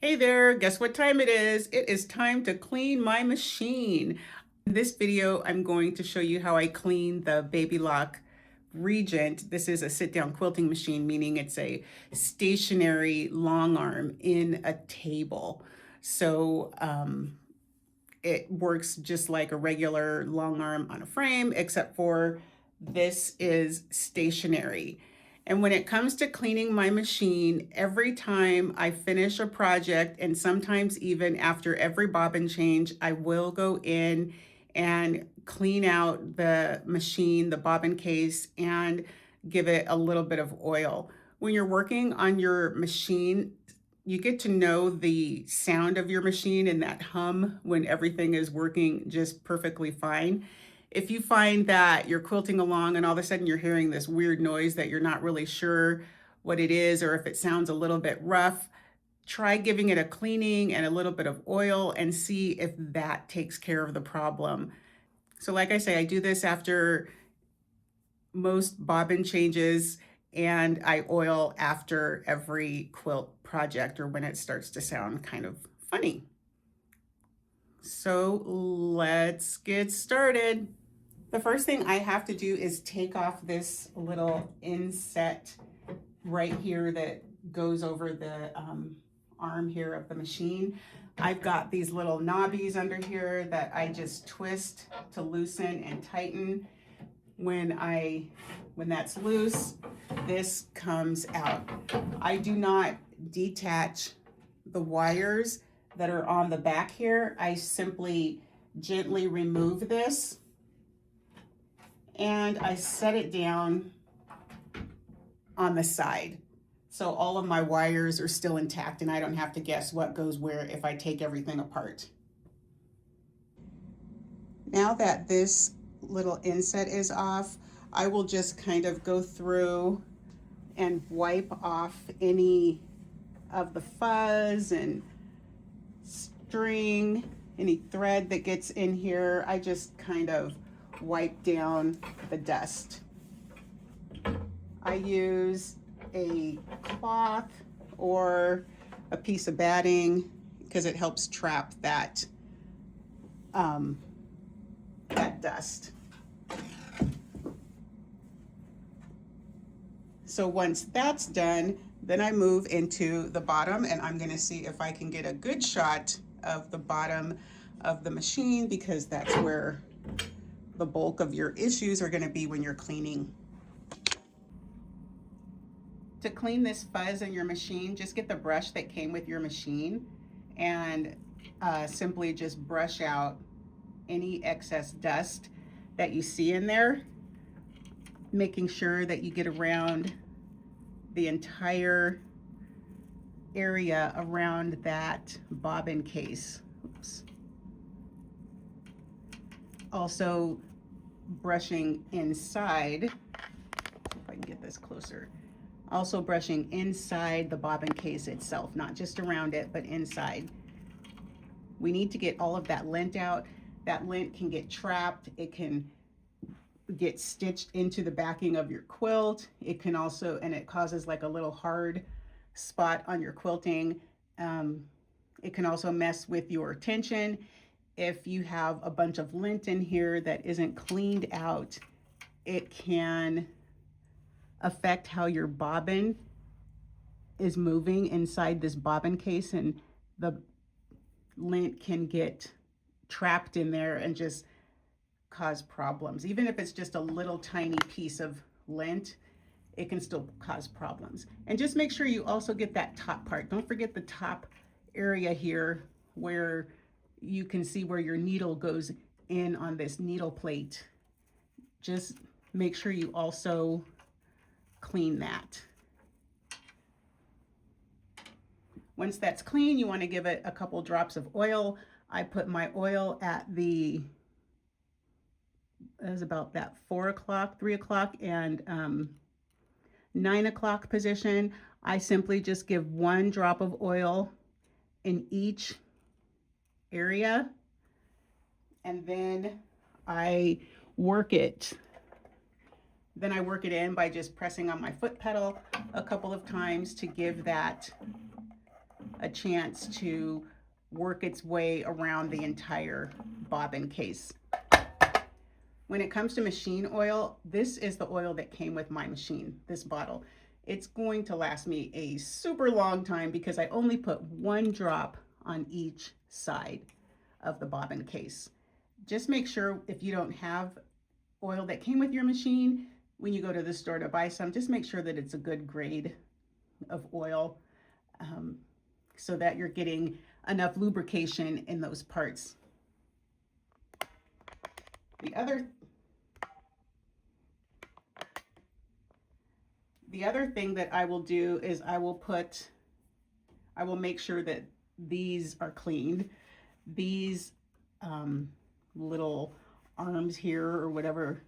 Hey there, guess what time it is? It is time to clean my machine. In this video, I'm going to show you how I clean the Baby Lock Regent. This is a sit-down quilting machine, meaning it's a stationary long arm in a table. So it works just like a regular long arm on a frame, except for this is stationary. And when it comes to cleaning my machine, every time I finish a project, and sometimes even after every bobbin change, I will go in and clean out the machine, the bobbin case, and give it a little bit of oil. When you're working on your machine, you get to know the sound of your machine and that hum when everything is working just perfectly fine. If you find that you're quilting along and all of a sudden you're hearing this weird noise that you're not really sure what it is, or if it sounds a little bit rough, try giving it a cleaning and a little bit of oil and see if that takes care of the problem. So like I say, I do this after most bobbin changes, and I oil after every quilt project or when it starts to sound kind of funny. So let's get started. The first thing I have to do is take off this little inset right here that goes over the arm here of the machine. I've got these little knobbies under here that I just twist to loosen and tighten. When that's loose, this comes out. I do not detach the wires that are on the back here. I simply gently remove this and I set it down on the side. So all of my wires are still intact and I don't have to guess what goes where if I take everything apart. Now that this little inset is off, I will just kind of go through and wipe off any of the fuzz and string, any thread that gets in here. I just kind of wipe down the dust. I use a cloth or a piece of batting because it helps trap that dust. So once that's done, then I move into the bottom, and I'm gonna see if I can get a good shot of the bottom of the machine because that's where the bulk of your issues are gonna be when you're cleaning. To clean this fuzz in your machine, just get the brush that came with your machine and simply just brush out any excess dust that you see in there, making sure that you get around the entire area around that bobbin case. Oops. Also brushing inside, if I can get this closer. Also brushing inside the bobbin case itself, not just around it, but inside. We need to get all of that lint out. That lint can get trapped. It can get stitched into the backing of your quilt. It can also, and it causes like a little hard spot on your quilting. It can also mess with your tension. If you have a bunch of lint in here that isn't cleaned out, it can affect how your bobbin is moving inside this bobbin case, and the lint can get trapped in there and just cause problems. Even if it's just a little tiny piece of lint, it can still cause problems. And just make sure you also get that top part. Don't forget the top area here where you can see where your needle goes in on this needle plate. Just make sure you also clean that. Once that's clean, you want to give it a couple drops of oil. I put my oil at it was about that 4 o'clock, 3 o'clock, and 9 o'clock position. I simply just give 1 drop of oil in each area, and then I work it. Then I work it in by just pressing on my foot pedal a couple of times to give that a chance to work its way around the entire bobbin case. When it comes to machine oil, this is the oil that came with my machine, this bottle. It's going to last me a super long time because I only put 1 drop on each side of the bobbin case. Just make sure if you don't have oil that came with your machine, when you go to the store to buy some, just make sure that it's a good grade of oil so that you're getting enough lubrication in those parts. The other thing that I will do is I will make sure that these are cleaned. These little arms here, or whatever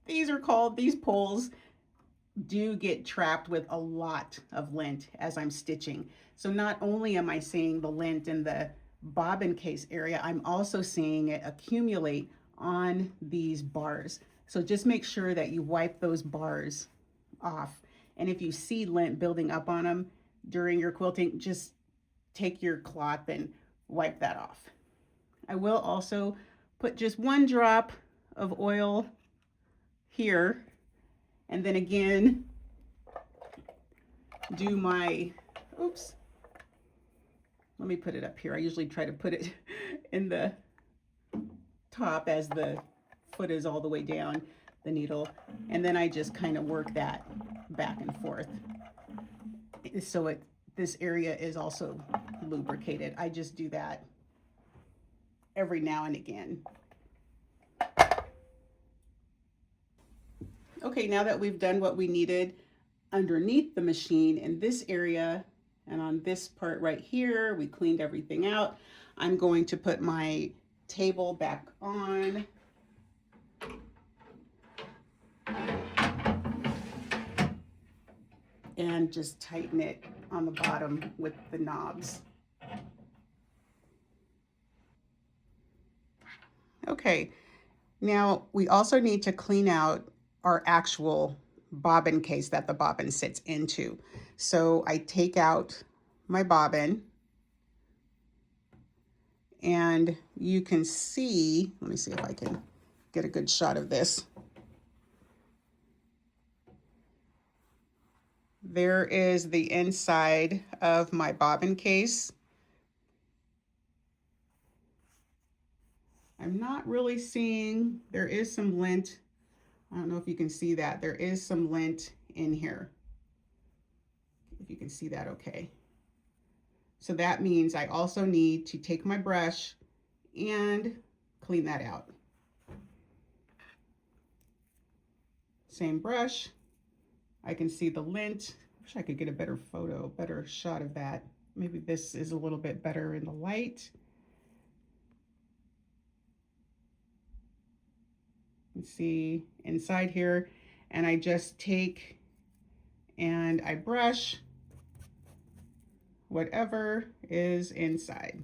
these are called, these poles do get trapped with a lot of lint as I'm stitching. So not only am I seeing the lint in the bobbin case area, I'm also seeing it accumulate on these bars. So just make sure that you wipe those bars off. And if you see lint building up on them during your quilting, just take your cloth and wipe that off. I will also put just 1 drop of oil here, and then again do my, oops, let me put it up here. I usually try to put it in the top as the foot is all the way down the needle, and then I just kind of work that back and forth so this area is also lubricated. I just do that every now and again. Okay, now that we've done what we needed underneath the machine in this area and on this part right here, we cleaned everything out. I'm going to put my table back on. And just tighten it on the bottom with the knobs. Okay, now we also need to clean out our actual bobbin case that the bobbin sits into. So I take out my bobbin, and you can see, let me see if I can get a good shot of this. There is the inside of my bobbin case. I'm not really seeing, there is some lint. I don't know if you can see that. There is some lint in here. If you can see that okay. So that means I also need to take my brush and clean that out. Same brush. I can see the lint. Wish I could get a better shot of that. Maybe this is a little bit better in the light. You can see inside here, and I just take and I brush whatever is inside.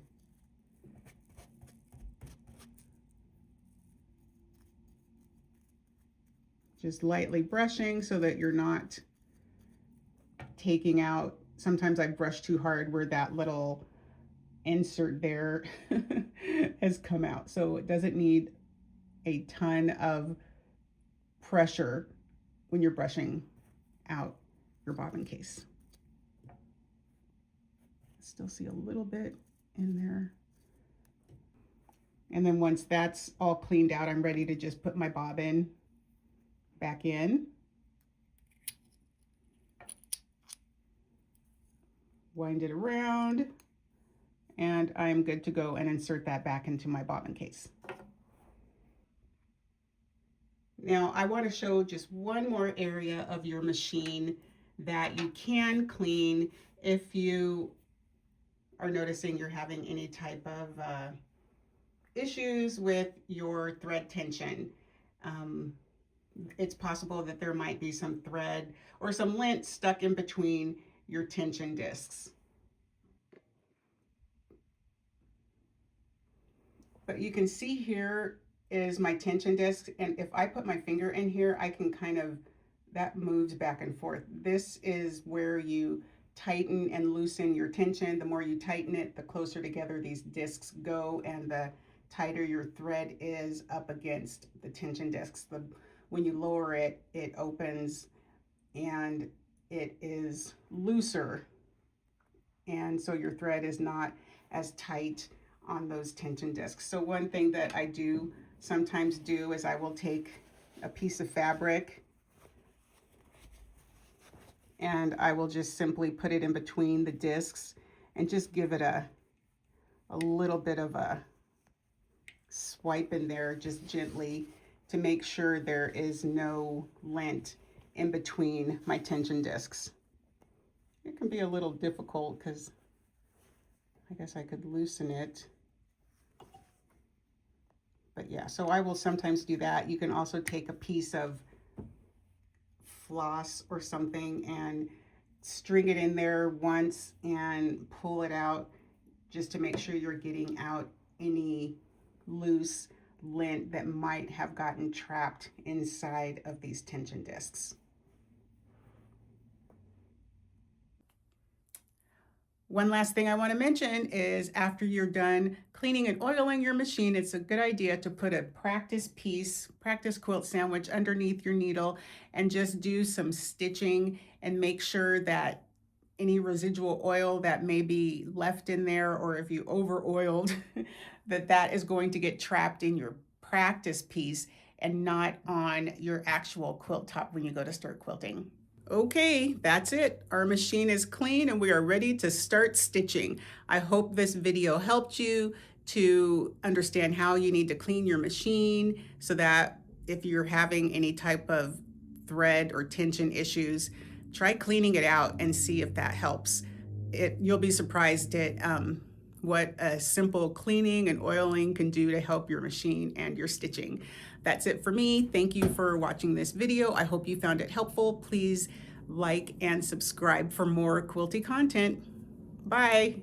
Just lightly brushing so that you're not taking out, sometimes I brush too hard where that little insert there has come out. So it doesn't need a ton of pressure when you're brushing out your bobbin case. Still see a little bit in there. And then once that's all cleaned out, I'm ready to just put my bobbin back in. Wind it around, and I'm good to go and insert that back into my bobbin case. Now I want to show just one more area of your machine that you can clean if you are noticing you're having any type of issues with your thread tension. It's possible that there might be some thread or some lint stuck in between your tension discs. But you can see here is my tension disc, and if I put my finger in here, I can kind of, that moves back and forth. This is where you tighten and loosen your tension. The more you tighten it, the closer together these discs go, and the tighter your thread is up against the tension discs. When you lower it, it opens and it is looser, and so your thread is not as tight on those tension discs. So one thing that I do sometimes do is I will take a piece of fabric and I will just simply put it in between the discs and just give it a little bit of a swipe in there, just gently, to make sure there is no lint in between my tension discs. It can be a little difficult because I guess I could loosen it. But yeah, so I will sometimes do that. You can also take a piece of floss or something and string it in there once and pull it out, just to make sure you're getting out any loose lint that might have gotten trapped inside of these tension discs. One last thing I want to mention is after you're done cleaning and oiling your machine, it's a good idea to put a practice quilt sandwich underneath your needle and just do some stitching and make sure that any residual oil that may be left in there, or if you over oiled, that is going to get trapped in your practice piece and not on your actual quilt top when you go to start quilting. Okay, that's it. Our machine is clean and we are ready to start stitching. I hope this video helped you to understand how you need to clean your machine, so that if you're having any type of thread or tension issues, try cleaning it out and see if that helps. You'll be surprised at what a simple cleaning and oiling can do to help your machine and your stitching. That's it for me. Thank you for watching this video. I hope you found it helpful. Please like and subscribe for more quilty content. Bye.